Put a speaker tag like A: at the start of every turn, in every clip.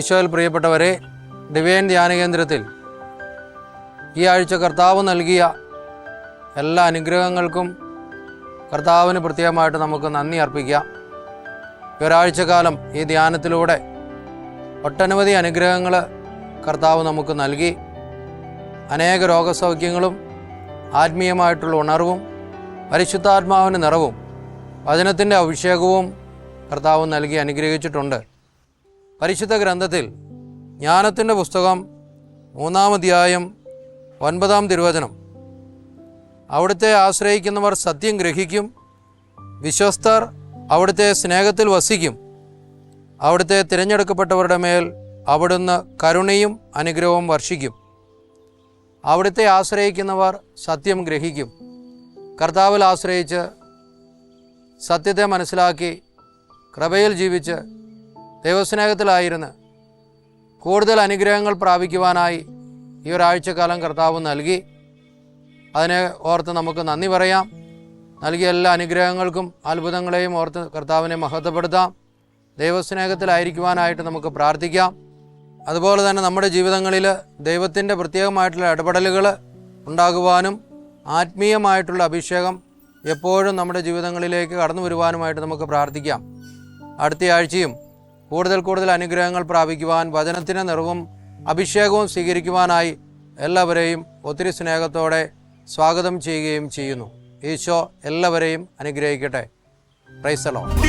A: ഈശോയിൽ പ്രിയപ്പെട്ടവരെ, ഡിവൈൻ ധ്യാന കേന്ദ്രത്തിൽ ഈ ആഴ്ച കർത്താവ് നൽകിയ എല്ലാ അനുഗ്രഹങ്ങൾക്കും കർത്താവിന് പ്രത്യേകമായിട്ട് നമുക്ക് നന്ദി അർപ്പിക്കാം. ഈ ഒരാഴ്ചക്കാലം ഈ ധ്യാനത്തിലൂടെ ഒട്ടനവധി അനുഗ്രഹങ്ങൾ കർത്താവ് നമുക്ക് നൽകി. അനേക രോഗസൗഖ്യങ്ങളും ആത്മീയമായിട്ടുള്ള ഉണർവും പരിശുദ്ധാത്മാവിന് നിറവും വചനത്തിൻ്റെ അഭിഷേകവും കർത്താവ് നൽകി അനുഗ്രഹിച്ചിട്ടുണ്ട്. പരിശുദ്ധ ഗ്രന്ഥത്തിൽ ജ്ഞാനത്തിൻ്റെ പുസ്തകം 3-ാം അധ്യായം 9-ാം തിരുവചനം, അവിടുത്തെ ആശ്രയിക്കുന്നവർ സത്യം ഗ്രഹിക്കും, വിശ്വസ്തർ അവിടുത്തെ സ്നേഹത്തിൽ വസിക്കും, അവിടുത്തെ തിരഞ്ഞെടുക്കപ്പെട്ടവരുടെ മേൽ അവിടുന്ന് കരുണയും അനുഗ്രഹവും വർഷിക്കും. അവിടുത്തെ ആശ്രയിക്കുന്നവർ സത്യം ഗ്രഹിക്കും. കർത്താവിൽ ആശ്രയിച്ച് സത്യത്തെ മനസ്സിലാക്കി കൃപയിൽ ജീവിച്ച് ദൈവസ്നേഹത്തിലായിരുന്ന് കൂടുതൽ അനുഗ്രഹങ്ങൾ പ്രാപിക്കുവാനായി ഈ ഒരാഴ്ചക്കാലം കർത്താവ് നൽകി. അതിനെ ഓർത്ത് നമുക്ക് നന്ദി പറയാം. നൽകിയ എല്ലാ അനുഗ്രഹങ്ങൾക്കും അത്ഭുതങ്ങളെയും ഓർത്ത് കർത്താവിനെ മഹത്വപ്പെടുത്താം. ദൈവസ്നേഹത്തിലായിരിക്കുവാനായിട്ട് നമുക്ക് പ്രാർത്ഥിക്കാം. അതുപോലെ തന്നെ നമ്മുടെ ജീവിതങ്ങളിൽ ദൈവത്തിൻ്റെ പ്രത്യേകമായിട്ടുള്ള ഇടപെടലുകൾ ഉണ്ടാകുവാനും ആത്മീയമായിട്ടുള്ള അഭിഷേകം എപ്പോഴും നമ്മുടെ ജീവിതങ്ങളിലേക്ക് കടന്നു വരുവാനുമായിട്ട് നമുക്ക് പ്രാർത്ഥിക്കാം. അടുത്ത ആഴ്ചയും കൂടുതൽ അനുഗ്രഹങ്ങൾ പ്രാപിക്കുവാൻ, വചനത്തിൻ്റെ നിറവും അഭിഷേകവും സ്വീകരിക്കുവാനായി എല്ലാവരെയും ഒത്തിരി സ്നേഹത്തോടെ സ്വാഗതം ചെയ്യുകയും ചെയ്യുന്നു. ഈശോ എല്ലാവരെയും അനുഗ്രഹിക്കട്ടെ. Price the Lord.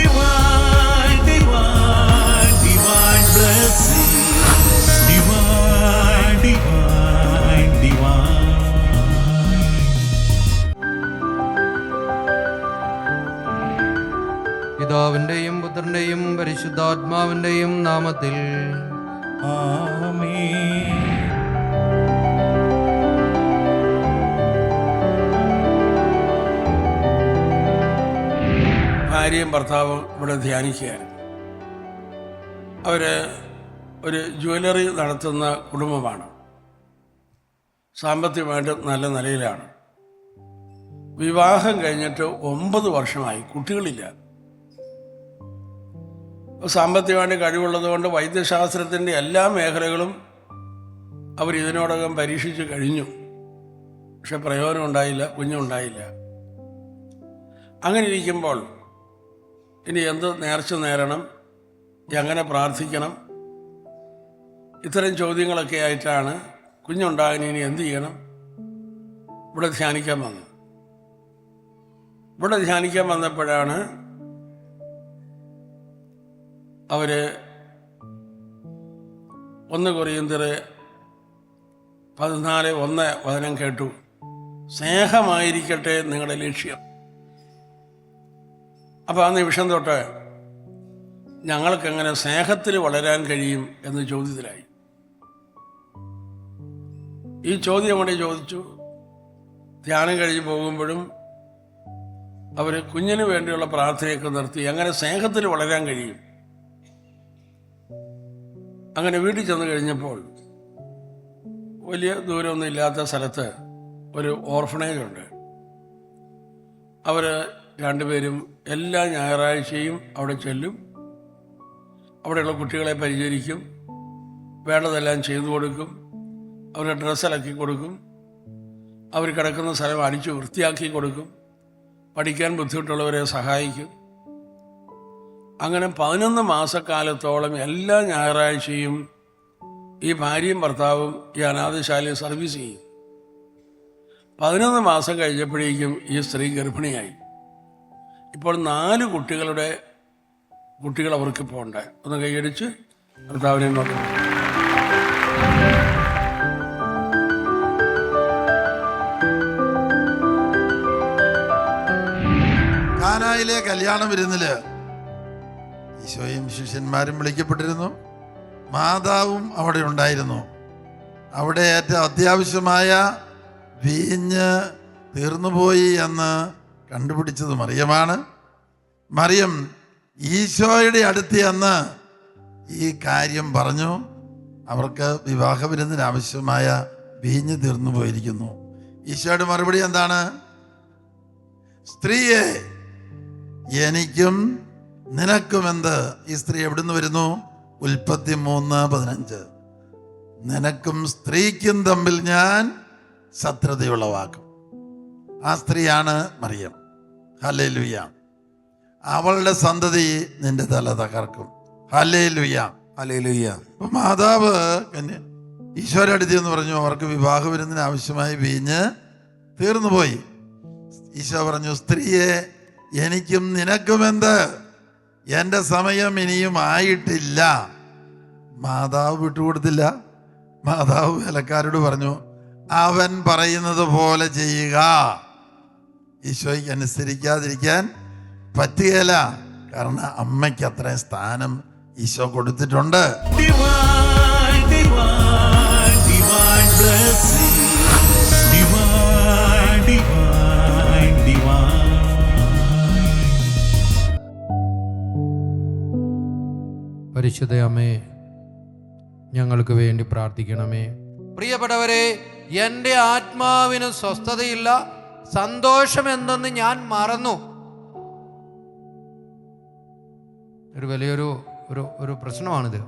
A: പിതാവിൻ്റെയും പുത്രൻ്റെയും പരിശുദ്ധാത്മാവിൻ്റെയും നാമത്തിൽ ആമേൻ.
B: ഭാര്യയും ഭർത്താവും ഇവിടെ ധ്യാനിക്കുകയാണ്. അവർ ഒരു ജ്വല്ലറി നടത്തുന്ന കുടുംബമാണ്. സാമ്പത്തികമായിട്ട് നല്ല നിലയിലാണ്. വിവാഹം കഴിഞ്ഞിട്ട് 9 വർഷമായി, കുട്ടികളില്ല. സാമ്പത്തികമായിട്ട് കഴിവുള്ളത് കൊണ്ട് വൈദ്യശാസ്ത്രത്തിൻ്റെ എല്ലാ മേഖലകളും അവർ ഇതിനോടകം പരീക്ഷിച്ച് കഴിഞ്ഞു. പക്ഷെ പ്രയോജനം ഉണ്ടായില്ല, കുഞ്ഞുണ്ടായില്ല. അങ്ങനെ ഇരിക്കുമ്പോൾ ഇനി എന്ത് നേർച്ച നേരണം, എങ്ങനെ പ്രാർത്ഥിക്കണം, ഇത്തരം ചോദ്യങ്ങളൊക്കെ ആയിട്ടാണ് കുഞ്ഞുണ്ടാകാൻ ഇനി എന്ത് ചെയ്യണം ഇവിടെ ധ്യാനിക്കാൻ വന്നത്. ഇവിടെ ധ്യാനിക്കാൻ വന്നപ്പോഴാണ് അവർ 1 കൊരിന്ത്യർ 14:1 വചനം കേട്ടു. സ്നേഹമായിരിക്കട്ടെ നിങ്ങളുടെ ലക്ഷ്യം. അപ്പോൾ ആ നിമിഷം തൊട്ട് ഞങ്ങൾക്കെങ്ങനെ സ്നേഹത്തിൽ വളരാൻ കഴിയും എന്ന് ചോദ്യത്തിലായി. ഈ ചോദ്യം അവിടെ ചോദിച്ചു. ധ്യാനം കഴിഞ്ഞ് പോകുമ്പോഴും അവർ കുഞ്ഞിന് വേണ്ടിയുള്ള പ്രാർത്ഥനയൊക്കെ നിർത്തി എങ്ങനെ സ്നേഹത്തിൽ വളരാൻ കഴിയും. അങ്ങനെ വീട്ടിൽ ചെന്ന് കഴിഞ്ഞപ്പോൾ വലിയ ദൂരമൊന്നും ഇല്ലാത്ത സ്ഥലത്ത് ഒരു ഓർഫണേജ് ഉണ്ട്. അവർ രണ്ടുപേരും എല്ലാ ഞായറാഴ്ചയും അവിടെ ചെല്ലും. അവിടെയുള്ള കുട്ടികളെ പരിചരിക്കും, വേണ്ടതെല്ലാം ചെയ്തു കൊടുക്കും, അവരുടെ ഡ്രസ്സ് അലക്കി കൊടുക്കും, അവർ കിടക്കുന്ന സ്ഥലം അടിച്ചു വൃത്തിയാക്കി കൊടുക്കും, പഠിക്കാൻ ബുദ്ധിമുട്ടുള്ളവരെ സഹായിക്കും. അങ്ങനെ 11 മാസക്കാലത്തോളം എല്ലാ ഞായറാഴ്ചയും ഈ ഭാര്യയും ഭർത്താവും ഈ അനാഥശാലയിൽ സർവീസ് ചെയ്യും. 11 മാസം കഴിഞ്ഞപ്പോഴേക്കും ഈ സ്ത്രീ ഗർഭിണിയായി. ഇപ്പോൾ 4 കുട്ടികൾ അവർക്കിപ്പോൾ ഉണ്ട്. ഒന്ന് കൈയടിച്ച് ഭർത്താവിനെ നോക്കും.
C: കാനായിലെ കല്യാണ വിരുന്നില് ഈശോയും ശിഷ്യന്മാരും വിളിക്കപ്പെട്ടിരുന്നു. മാതാവും അവിടെ ഉണ്ടായിരുന്നു. അവിടെ ഏറ്റവും അത്യാവശ്യമായ വീഞ്ഞ് തീർന്നുപോയി എന്ന് കണ്ടുപിടിച്ചത് മറിയമാണ്. മറിയം ഈശോയുടെ അടുത്ത് ചെന്ന് ഈ കാര്യം പറഞ്ഞു. അവർക്ക് വിവാഹ വിരുന്നിന് ആവശ്യമായ വീഞ്ഞ് തീർന്നു പോയിരിക്കുന്നു. ഈശോയുടെ മറുപടി എന്താണ്? സ്ത്രീയെ, എനിക്കും നിനക്കും എന്ത്? ഈ സ്ത്രീ എവിടുന്ന് വരുന്നു? ഉൽപ്പത്തി 3:15. നിനക്കും സ്ത്രീക്കും തമ്മിൽ ഞാൻ ശത്രുതയുളവാക്കും. ആ സ്ത്രീയാണ് മറിയം. ഹല്ലേലൂയ. അവളുടെ സന്തതി നിന്റെ തല തകർക്കും. ഹല്ലേലൂയ.
A: ഹല്ലേലൂയ.
C: അപ്പൊ മാതാവ് ഈശോയുടെ അടുത്ത് എന്ന് പറഞ്ഞു, അവർക്ക് വിവാഹ വിരുന്നിന് ആവശ്യമായി വീഞ്ഞ് തീർന്നുപോയി. ഈശോ പറഞ്ഞു, സ്ത്രീയെ, എനിക്കും നിനക്കുമെന്ത്? എൻ്റെ സമയം ഇനിയും ആയിട്ടില്ല. മാതാവ് വിട്ടുകൊടുത്തില്ല. മാതാവ് വേലക്കാരോട് പറഞ്ഞു, അവൻ പറയുന്നത് പോലെ ചെയ്യുക. ഈശോയ്ക്ക് അനുസരിക്കാതിരിക്കാൻ പറ്റുകയില്ല. കാരണം അമ്മയ്ക്ക് അത്രയും സ്ഥാനം ഈശോ കൊടുത്തിട്ടുണ്ട്.
A: പരിശുദ്ധ അമ്മേ, ഞങ്ങൾക്ക് വേണ്ടി പ്രാർത്ഥിക്കണമേ. പ്രിയപ്പെട്ടവരെ, എൻ്റെ ആത്മാവിന് സ്വസ്ഥതയില്ല, സന്തോഷം എന്തെന്ന് ഞാൻ മറന്നു. ഒരു വലിയൊരു ഒരു പ്രശ്നമാണിത്.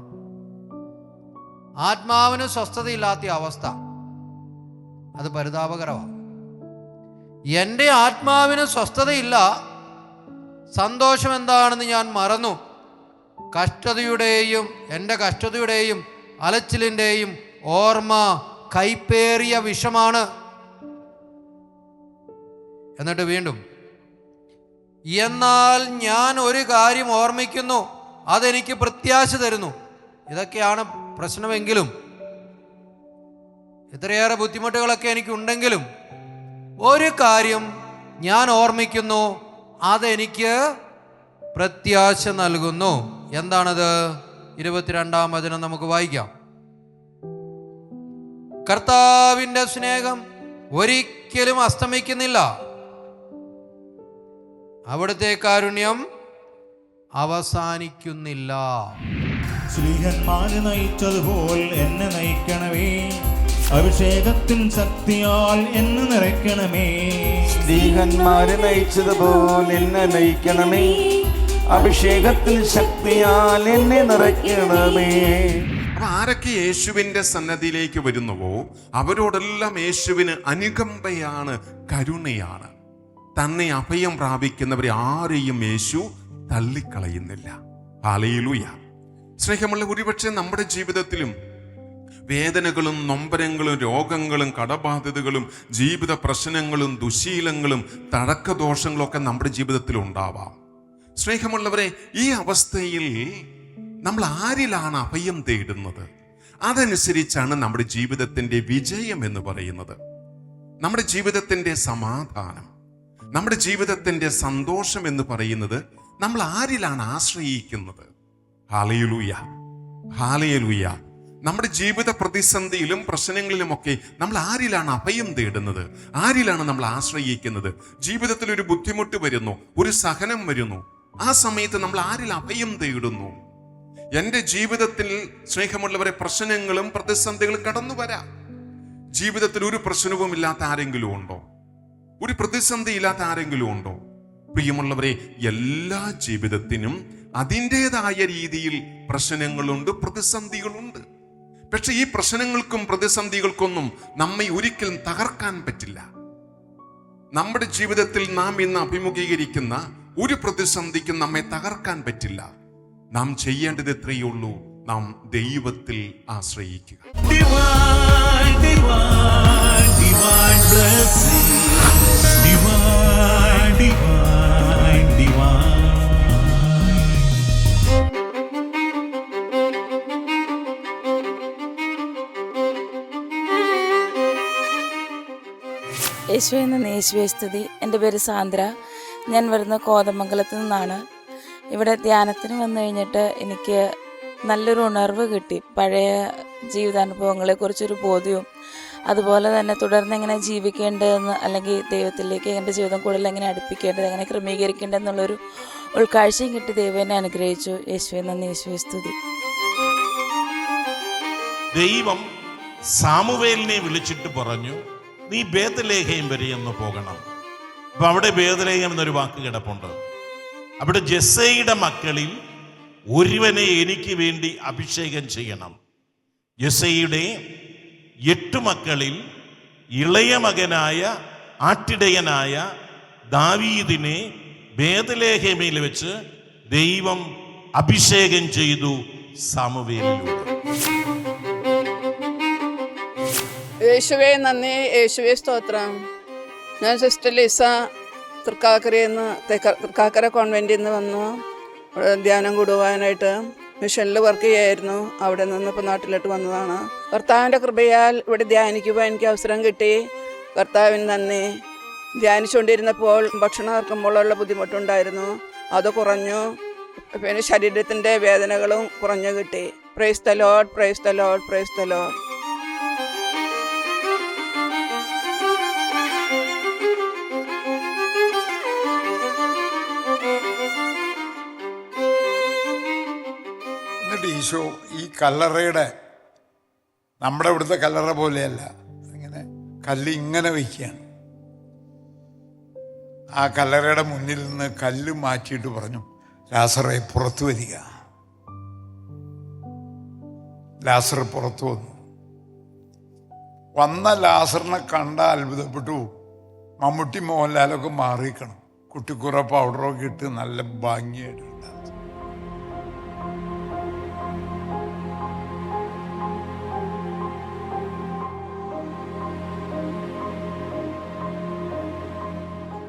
A: ആത്മാവിന് സ്വസ്ഥതയില്ലാത്ത അവസ്ഥ, അത് പരിതാപകരമാണ്. എൻ്റെ ആത്മാവിന് സ്വസ്ഥതയില്ല, സന്തോഷം എന്താണെന്ന് ഞാൻ മറന്നു. എൻ്റെ കഷ്ടതയുടെയും അലച്ചിലിൻ്റെയും ഓർമ്മ കൈപ്പേറിയ വിഷമാണ്. എന്നിട്ട് വീണ്ടും, എന്നാൽ ഞാൻ ഒരു കാര്യം ഓർമ്മിക്കുന്നു, അതെനിക്ക് പ്രത്യാശ തരുന്നു. ഇതൊക്കെയാണ് പ്രശ്നമെങ്കിലും, ഇത്രയേറെ ബുദ്ധിമുട്ടുകളൊക്കെ എനിക്കുണ്ടെങ്കിലും ഒരു കാര്യം ഞാൻ ഓർമ്മിക്കുന്നു, അതെനിക്ക് പ്രത്യാശ നൽകുന്നു. എന്താണത്? 22-ാം വചനം നമുക്ക് വായിക്കാം. കർത്താവിൻ്റെ സ്നേഹം ഒരിക്കലും അസ്തമിക്കുന്നില്ല, അവിടുത്തെ കാരുണ്യം അവസാനിക്കുന്നില്ല.
D: ശ്രീഹന്മാരെ നയിച്ചതുപോൽ എന്നെ നയിക്കണമേ, അഭിഷേകത്തിൻ ശക്തിയാൽ എന്നെ നിറയ്ക്കണമേ.
E: സ്ത്രീഹന്മാരെ നയിച്ചതുപോൽ എന്നെ നയിക്കണമേ, അഭിഷേകത്തിൽ ശക്തിയാൽ എന്നെ നിറയ്ക്കണമേ.
F: അപ്പൊ ആരൊക്കെ യേശുവിന്റെ സന്നദ്ധിയിലേക്ക് വരുന്നുവോ അവരോടെല്ലാം യേശുവിന് അനുകമ്പയാണ്, കരുണയാണ്. തന്നെ അഭയം പ്രാപിക്കുന്നവരെ ആരെയും യേശു തള്ളിക്കളയുന്നില്ല. ഹല്ലേലൂയ. സ്നേഹമുള്ള, ഒരുപക്ഷെ നമ്മുടെ ജീവിതത്തിലും വേദനകളും നൊമ്പരങ്ങളും രോഗങ്ങളും കടബാധ്യതകളും ജീവിത പ്രശ്നങ്ങളും ദുശീലങ്ങളും തഴക്കദോഷങ്ങളും ഒക്കെ നമ്മുടെ ജീവിതത്തിൽ ഉണ്ടാവാം. സ്നേഹമുള്ളവരെ, ഈ അവസ്ഥയിൽ നമ്മൾ ആരിലാണ് അഭയം തേടുന്നത്, അതനുസരിച്ചാണ് നമ്മുടെ ജീവിതത്തിന്റെ വിജയം എന്ന് പറയുന്നത്. നമ്മുടെ ജീവിതത്തിന്റെ സമാധാനം, നമ്മുടെ ജീവിതത്തിന്റെ സന്തോഷം എന്ന് പറയുന്നത് നമ്മൾ ആരിലാണ് ആശ്രയിക്കുന്നത്. Hallelujah, hallelujah. നമ്മുടെ ജീവിത പ്രതിസന്ധിയിലും പ്രശ്നങ്ങളിലുമൊക്കെ നമ്മൾ ആരിലാണ് അഭയം തേടുന്നത്, ആരിലാണ് നമ്മൾ ആശ്രയിക്കുന്നത്? ജീവിതത്തിൽ ഒരു ബുദ്ധിമുട്ട് വരുന്നു, ഒരു സഹനം വരുന്നു, ആ സമയത്ത് നമ്മൾ ആരിൽ അഭയം തേടുന്നു? എൻ്റെ ജീവിതത്തിൽ സ്നേഹമുള്ളവരെ പ്രശ്നങ്ങളും പ്രതിസന്ധികളും കടന്നു വരാം. ജീവിതത്തിൽ ഒരു പ്രശ്നവും ഇല്ലാത്ത ആരെങ്കിലും ഉണ്ടോ? ഒരു പ്രതിസന്ധി ഇല്ലാത്ത ആരെങ്കിലും ഉണ്ടോ? പ്രിയമുള്ളവരെ, എല്ലാ ജീവിതത്തിനും അതിൻ്റെതായ രീതിയിൽ പ്രശ്നങ്ങളുണ്ട്, പ്രതിസന്ധികളുണ്ട്. പക്ഷെ ഈ പ്രശ്നങ്ങൾക്കും പ്രതിസന്ധികൾക്കൊന്നും നമ്മെ ഒരിക്കലും തകർക്കാൻ പറ്റില്ല. നമ്മുടെ ജീവിതത്തിൽ നാം ഇന്ന് അഭിമുഖീകരിക്കുന്ന ഒരു പ്രതിസന്ധിക്കും നമ്മെ തകർക്കാൻ പറ്റില്ല. നാം ചെയ്യേണ്ടത് എത്രയേ ഉള്ളൂ, നാം ദൈവത്തിൽ ആശ്രയിക്കുക.
D: Divine, divine, divine blessing. Divine, divine, divine.
G: യേശുവേ നന്ദി, യേശുവേ സ്തുതി. എൻ്റെ പേര് സാന്ദ്ര. ഞാൻ വരുന്ന കോതമംഗലത്ത് നിന്നാണ്. ഇവിടെ ധ്യാനത്തിന് വന്നു കഴിഞ്ഞിട്ട് എനിക്ക് നല്ലൊരു ഉണർവ് കിട്ടി. പഴയ ജീവിതാനുഭവങ്ങളെക്കുറിച്ചൊരു ബോധ്യവും അതുപോലെ തന്നെ തുടർന്ന് എങ്ങനെ ജീവിക്കേണ്ടതെന്ന്, അല്ലെങ്കിൽ ദൈവത്തിലേക്ക് എൻ്റെ ജീവിതം കൂടുതൽ എങ്ങനെ അടുപ്പിക്കേണ്ടത്, എങ്ങനെ ക്രമീകരിക്കേണ്ടതെന്നുള്ളൊരു ഉൾക്കാഴ്ചയും കിട്ടി. ദൈവം എന്നെ അനുഗ്രഹിച്ചു. യേശുവേ നന്ദി, യേശുവേ സ്തുതി.
H: ദൈവം സാമുവേലിനെ വിളിച്ചിട്ട് പറഞ്ഞു, നീ ബേത്ലഹേം വരെ ഒന്ന് പോകണം. അപ്പൊ അവിടെ ബേത്ലഹേം എന്നൊരു വാക്ക് കിടപ്പുണ്ട്. അവിടെ ജെസ്സയുടെ മക്കളിൽ ഒരുവനെ എനിക്ക് വേണ്ടി അഭിഷേകം ചെയ്യണം. യെസയുടെ 8 മക്കളിൽ ഇളയ മകനായ ആട്ടിടയനായ ദാവീദിനെ ബേത്ലഹേമിൽ വെച്ച് ദൈവം അഭിഷേകം ചെയ്തു സാമുവേലിലൂടെ.
I: യേശുവേ നന്ദി, യേശുവേ സ്തോത്രം. ഞാൻ സിസ്റ്റർ ലിസ തൃക്കാക്കരയിൽ നിന്ന് തൃക്കാക്കര കോൺവെൻറ്റിൽ നിന്ന് വന്നു. ധ്യാനം കൂടുവാനായിട്ട് മിഷനിൽ വർക്ക് ചെയ്യായിരുന്നു. അവിടെ നിന്ന് ഇപ്പോൾ നാട്ടിലോട്ട് വന്നതാണ്. കർത്താവിൻ്റെ കൃപയാൽ ഇവിടെ ധ്യാനിക്കുവാൻ എനിക്ക് അവസരം കിട്ടി. കർത്താവിന് നന്ദി. ധ്യാനിച്ചുകൊണ്ടിരുന്നപ്പോൾ ഭക്ഷണം ഇറക്കുമ്പോഴുള്ള ബുദ്ധിമുട്ടുണ്ടായിരുന്നു, അത് കുറഞ്ഞു. പിന്നെ ശരീരത്തിൻ്റെ വേദനകളും കുറഞ്ഞു കിട്ടി. Praise the Lord, praise the Lord, praise the Lord.
J: എന്നിട്ട് ഈശോ ഈ കല്ലറയുടെ, നമ്മുടെ ഇവിടുത്തെ കല്ലറ പോലെയല്ല, ഇങ്ങനെ കല്ല് ഇങ്ങനെ വയ്ക്കുകയാണ്. ആ കല്ലറയുടെ മുന്നിൽ നിന്ന് കല്ല് മാറ്റിയിട്ട് പറഞ്ഞു, ലാസറെ പുറത്തു വരിക. ലാസർ പുറത്തു വന്ന ലാസറിനെ കണ്ട അത്ഭുതപ്പെട്ടു. മമ്മൂട്ടി മോഹൻലാലൊക്കെ മാറിക്കണം, കുട്ടിക്കുറ പൗഡറൊക്കെ ഇട്ട് നല്ല ഭംഗിയായിട്ട്.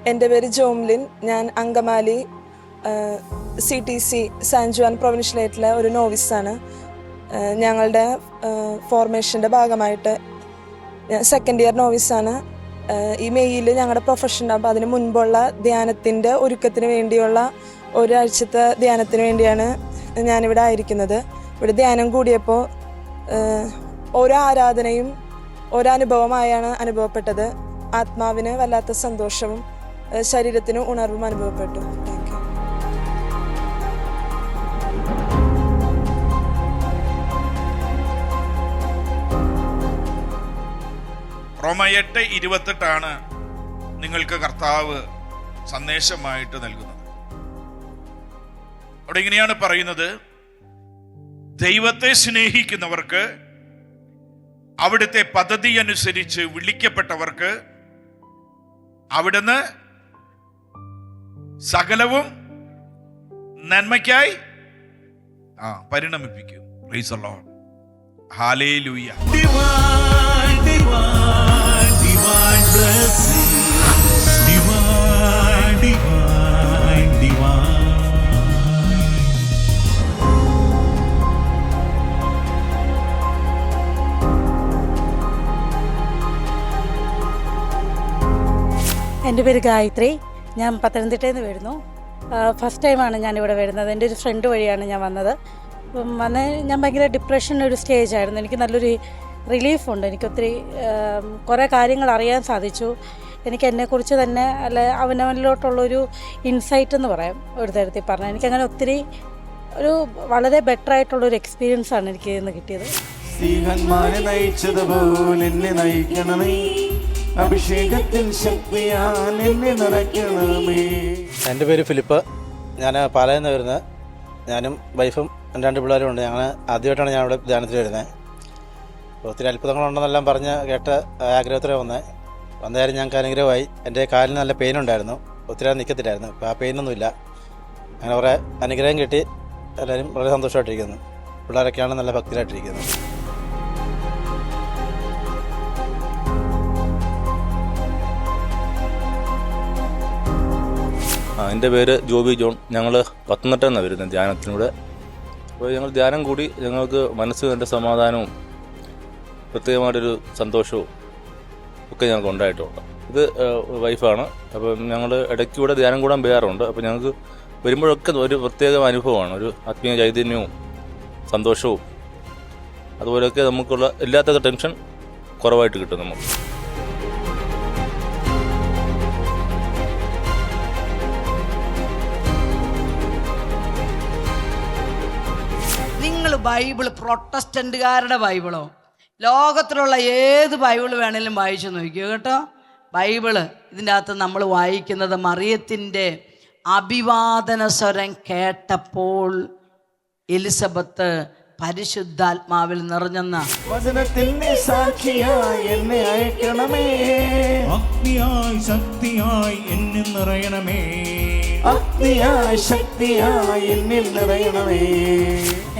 K: എൻ്റെ പേര് ജോംലിൻ. ഞാൻ അങ്കമാലി CTC സാൻ ജുവാൻ പ്രൊവിൻഷ്യലേറ്റിലെ ഒരു നോവിസാണ്. ഞങ്ങളുടെ ഫോർമേഷൻ്റെ ഭാഗമായിട്ട് സെക്കൻഡ് ഇയർ നോവിസാണ്. ഈ മെയ്യിൽ ഞങ്ങളുടെ പ്രൊഫഷൻ. അപ്പോൾ അതിന് മുൻപുള്ള ധ്യാനത്തിൻ്റെ ഒരുക്കത്തിന് വേണ്ടിയുള്ള ഒരാഴ്ചത്തെ ധ്യാനത്തിന് വേണ്ടിയാണ് ഞാനിവിടെ ആയിരിക്കുന്നത്. ഇവിടെ ധ്യാനം കൂടിയപ്പോൾ ഓരോ ആരാധനയും ഓരോ അനുഭവമായാണ് അനുഭവപ്പെട്ടത്. ആത്മാവിന് വല്ലാത്ത സന്തോഷവും ശരീരത്തിന് ഉണർവും അനുഭവപ്പെട്ടു. Thank you.
L: റോമ 8:28 നിങ്ങൾക്ക് കർത്താവ് സന്ദേശമായിട്ട് നൽകുന്നത്. അവിടെ ഇങ്ങനെയാണ് പറയുന്നത്, ദൈവത്തെ സ്നേഹിക്കുന്നവർക്ക്, അവിടുത്തെ പദ്ധതി അനുസരിച്ച് വിളിക്കപ്പെട്ടവർക്ക് അവിടുന്ന് സകലവും നന്മയ്ക്കായി പരിണമിപ്പിക്കും. Praise the Lord. Hallelujah.
D: Divine, divine, divine blessing. Divine, divine, divine.
M: എൻ്റെ പേര് ഗായത്രി. ഞാൻ പത്തനംതിട്ടയിൽ നിന്ന് വരുന്നു. ഫസ്റ്റ് ടൈമാണ് ഞാനിവിടെ വരുന്നത്. എൻ്റെ ഒരു ഫ്രണ്ട് വഴിയാണ് ഞാൻ വന്നത്. വന്ന് ഞാൻ ഭയങ്കര ഡിപ്രഷനൊരു സ്റ്റേജായിരുന്നു. എനിക്ക് നല്ലൊരു റിലീഫുണ്ട്. എനിക്കൊത്തിരി കുറേ കാര്യങ്ങൾ അറിയാൻ സാധിച്ചു. എനിക്ക് എന്നെക്കുറിച്ച് തന്നെ അല്ല അവനവനിലോട്ടുള്ളൊരു ഇൻസൈറ്റ് എന്ന് പറയാം, ഒരു തരത്തിൽ പറഞ്ഞാൽ. എനിക്കങ്ങനെ ഒത്തിരി ഒരു വളരെ ബെറ്ററായിട്ടുള്ളൊരു എക്സ്പീരിയൻസാണ് എനിക്ക് ഇന്ന് കിട്ടിയത്.
E: സ്ത്രീഹന്മാരെ നയിച്ചതുപോലെ എന്നെ നയിക്കണമേ, അഭിഷേകത്തിൽ ശക്തിയാൽ എന്നെ നിറയ്ക്കണമേ.
N: എൻ്റെ പേര് ഫിലിപ്പ്. ഞാൻ പാലായിൽ നിന്ന് വരുന്നത്. ഞാനും വൈഫും 2 പിള്ളേരും ഉണ്ട്. ഞങ്ങൾ ആദ്യമായിട്ടാണ് ഞാൻ ഇവിടെ ധ്യാനത്തിൽ വരുന്നത്. ഒത്തിരി അത്ഭുതങ്ങളുണ്ടെന്നെല്ലാം പറഞ്ഞ് കേട്ട് ആഗ്രഹത്തോടെ വന്നതായിരുന്നു. ഞങ്ങൾക്ക് അനുഗ്രഹമായി. എൻ്റെ കാലിന് നല്ല പെയിൻ ഉണ്ടായിരുന്നു, ഒത്തിരി നിൽക്കത്തില്ലായിരുന്നു. ഇപ്പോൾ ആ പെയിനൊന്നുമില്ല. അങ്ങനെ കുറേ അനുഗ്രഹം കിട്ടി. എല്ലാവരും വളരെ സന്തോഷമായിട്ടിരിക്കുന്നു. പിള്ളേരൊക്കെയാണ് നല്ല ഭക്തിയിലായിട്ടിരിക്കുന്നത്.
O: എൻ്റെ പേര് ജോബി ജോൺ. ഞങ്ങൾ പത്തനംതിട്ടയിൽ നിന്നാണ് വരുന്നത് ധ്യാനത്തിലൂടെ. അപ്പോൾ ഞങ്ങൾ ധ്യാനം കൂടി ഞങ്ങൾക്ക് മനസ്സിന് എൻ്റെ സമാധാനവും പ്രത്യേകമായിട്ടൊരു സന്തോഷവും ഒക്കെ ഞങ്ങൾക്ക് ഉണ്ടായിട്ടുണ്ട്. ഇത് വൈഫാണ്. അപ്പം ഞങ്ങൾ ഇടയ്ക്കൂടെ ധ്യാനം കൂടാൻ വരാറുണ്ട്. അപ്പോൾ ഞങ്ങൾക്ക് വരുമ്പോഴൊക്കെ ഒരു പ്രത്യേക അനുഭവമാണ്, ഒരു ആത്മീയ ചൈതന്യവും സന്തോഷവും. അതുപോലെയൊക്കെ നമുക്കുള്ള എല്ലാത്ത ടെൻഷൻ കുറവായിട്ട് കിട്ടും നമുക്ക്.
P: ബൈബിൾ പ്രൊട്ടസ്റ്റന്റുകാരുടെ ബൈബിളോ ലോകത്തിലുള്ള ഏത് ബൈബിൾ വേണേലും വായിച്ചു നോക്കിയോ കേട്ടോ. ബൈബിള് ഇതിൻ്റെ അകത്ത് നമ്മൾ വായിക്കുന്നത് മറിയത്തിൻ്റെ അഭിവാദന സ്വരം കേട്ടപ്പോൾ എലിസബത്ത് പരിശുദ്ധാത്മാവിൽ നിറഞ്ഞെന്ന
E: വചനത്തിന്റെ സാക്ഷിയായി എന്നെ അയക്കണമേ,
D: അഗ്നിയായി ശക്തിയായി എന്നിൽ നിറയണമേ,
E: അഗ്നിയായി ശക്തിയായി എന്നിൽ നിറയണമേ.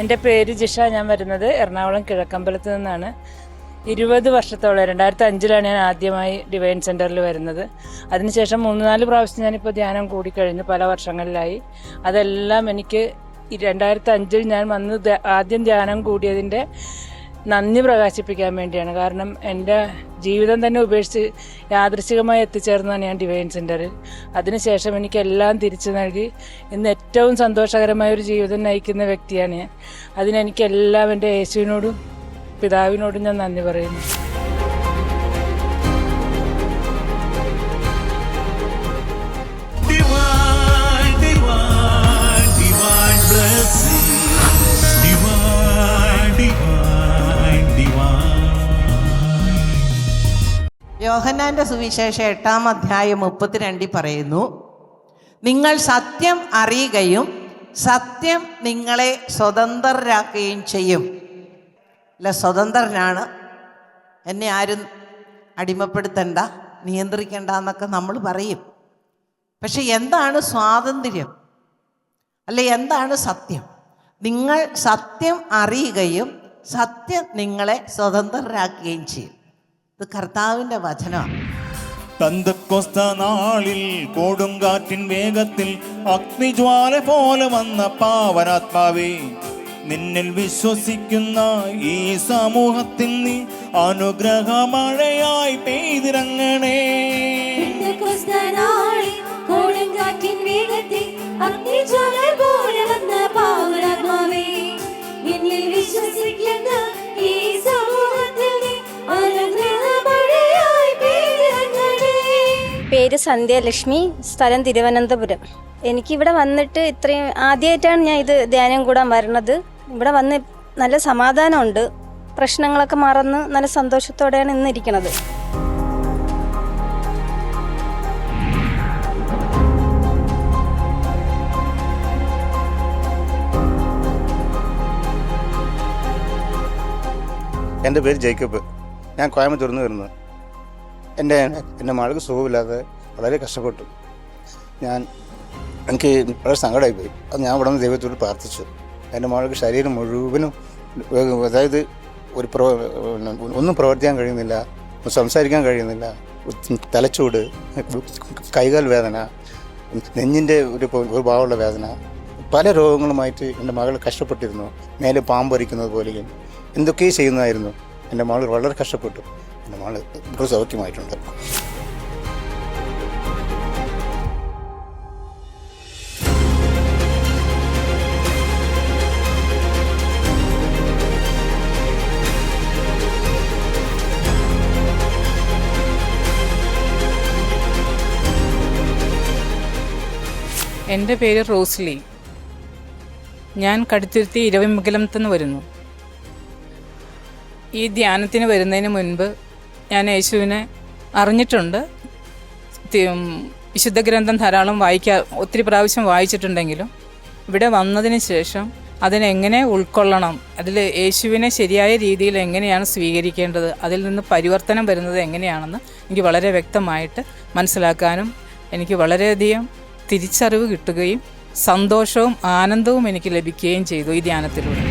G: എൻ്റെ പേര് ജിഷ. ഞാൻ വരുന്നത് എറണാകുളം കിഴക്കമ്പലത്ത് നിന്നാണ്. 20 വർഷത്തോളം 2005 ഞാൻ ആദ്യമായി ഡിവൈൻ സെൻറ്ററിൽ വരുന്നത്. അതിനുശേഷം 3-4 പ്രാവശ്യം ഞാനിപ്പോൾ ധ്യാനം കൂടിക്കഴിഞ്ഞു, പല വർഷങ്ങളിലായി. അതെല്ലാം എനിക്ക് 2005 ഞാൻ വന്ന് ആദ്യം ധ്യാനം കൂടിയതിൻ്റെ നന്ദി പ്രകാശിപ്പിക്കാൻ വേണ്ടിയാണ്. കാരണം എൻ്റെ ജീവിതം തന്നെ ഉപേക്ഷിച്ച് യാദൃശ്ചികമായി എത്തിച്ചേർന്നതാണ് ഞാൻ ഡിവൈൻ സെൻറ്ററിൽ. അതിനുശേഷം എനിക്കെല്ലാം തിരിച്ചു നൽകി ഇന്ന് ഏറ്റവും സന്തോഷകരമായ ഒരു ജീവിതം നയിക്കുന്ന വ്യക്തിയാണ് ഞാൻ. അതിനെനിക്കെല്ലാം എൻ്റെ യേശുവിനോടും പിതാവിനോടും ഞാൻ നന്ദി പറയുന്നു.
D: Divine, divine, divine blessing. Divine, divine, divine.
Q: യോഹന്നാന്റെ സുവിശേഷം 8-ാം അധ്യായം 32 പറയുന്നു, നിങ്ങൾ സത്യം അറിയുകയും സത്യം നിങ്ങളെ സ്വതന്ത്രരാക്കുകയും ചെയ്യും. അല്ല, സ്വതന്ത്രനാണ്, എന്നെ ആരും അടിമപ്പെടുത്തണ്ട, നിയന്ത്രിക്കണ്ട എന്നൊക്കെ നമ്മൾ പറയും. പക്ഷെ എന്താണ് സ്വാതന്ത്ര്യം? അല്ലെ, എന്താണ് സത്യം? നിങ്ങൾ സത്യം അറിയുകയും സത്യം നിങ്ങളെ സ്വതന്ത്രരാക്കുകയും ചെയ്യും. ഇത് കർത്താവിൻ്റെ വചനമാണ്.
D: പന്തക്കൊസ്ത നാളിൽ കൊടുങ്കാറ്റിൻ വേഗത്തിൽ അഗ്നിജ്വാല പോലെ വന്ന പാവനാത്മാവേ, നിന്നിൽ വിശ്വസിക്കുന്ന ഈ സമൂഹത്തിൽ നീ അനുഗ്രഹമഴയായി പെയ്തിറങ്ങണേ.
M: പേര് സന്ധ്യലക്ഷ്മി, സ്ഥലം തിരുവനന്തപുരം. എനിക്കിവിടെ വന്നിട്ട് ഇത്രയും ആദ്യമായിട്ടാണ് ഞാൻ ഇത് ധ്യാനം കൂടാൻ വരുന്നത്. ഇവിടെ വന്ന് നല്ല സമാധാനമുണ്ട്, പ്രശ്നങ്ങളൊക്കെ മറന്ന് നല്ല സന്തോഷത്തോടെയാണ് ഇന്ന് ഇരിക്കുന്നത്.
N: എൻ്റെ പേര് ജേക്കബ്. ഞാൻ കോയമ്പത്തൂരിൽ നിന്ന് വരുന്നത്. എൻ്റെ മകൾക്ക് സുഖമില്ലാതെ വളരെ കഷ്ടപ്പെട്ടു. എനിക്ക് വളരെ സങ്കടമായിപ്പോയി. അത് ഞാൻ ഇവിടെ നിന്ന് ദൈവത്തോട് പ്രാർത്ഥിച്ചു. എൻ്റെ മകൾക്ക് ശരീരം മുഴുവനും, അതായത് ഒന്നും പ്രവർത്തിക്കാൻ കഴിയുന്നില്ല, സംസാരിക്കാൻ കഴിയുന്നില്ല, തലച്ചൂട്, കൈകാൽ വേദന, നെഞ്ഞിൻ്റെ ഒരു ഭാഗമുള്ള വേദന, പല രോഗങ്ങളുമായിട്ട് എൻ്റെ മകൾ കഷ്ടപ്പെട്ടിരുന്നു. മേലെ പാമ്പരിക്കുന്നത് പോലെയും എന്തൊക്കെയോ ചെയ്യുന്നതായിരുന്നു. എൻ്റെ മകൾ വളരെ കഷ്ടപ്പെട്ടു. എൻ്റെ മകൾ ഇപ്പോൾ സൗഖ്യമായിട്ടുണ്ട്.
G: എൻ്റെ പേര് റോസ്ലി. ഞാൻ കടുത്തുരുത്തി ഇരവിമംഗലത്ത് നിന്ന് വരുന്നു. ഈ ധ്യാനത്തിന് വരുന്നതിന് മുൻപ് ഞാൻ യേശുവിനെ അറിഞ്ഞിട്ടുണ്ട്. വിശുദ്ധ ഗ്രന്ഥം ധാരാളം ഒത്തിരി പ്രാവശ്യം വായിച്ചിട്ടുണ്ടെങ്കിലും ഇവിടെ വന്നതിന് ശേഷം അതിനെങ്ങനെ ഉൾക്കൊള്ളണം, അതിൽ യേശുവിനെ ശരിയായ രീതിയിൽ എങ്ങനെയാണ് സ്വീകരിക്കേണ്ടത്, അതിൽ നിന്ന് പരിവർത്തനം വരുന്നത് എങ്ങനെയാണെന്ന് എനിക്ക് വളരെ വ്യക്തമായിട്ട് മനസ്സിലാക്കാനും എനിക്ക് വളരെയധികം തിരിച്ചറിവ് കിട്ടുകയും സന്തോഷവും ആനന്ദവും എനിക്ക് ലഭിക്കുകയും ചെയ്തു ഈ ധ്യാനത്തിലൂടെ.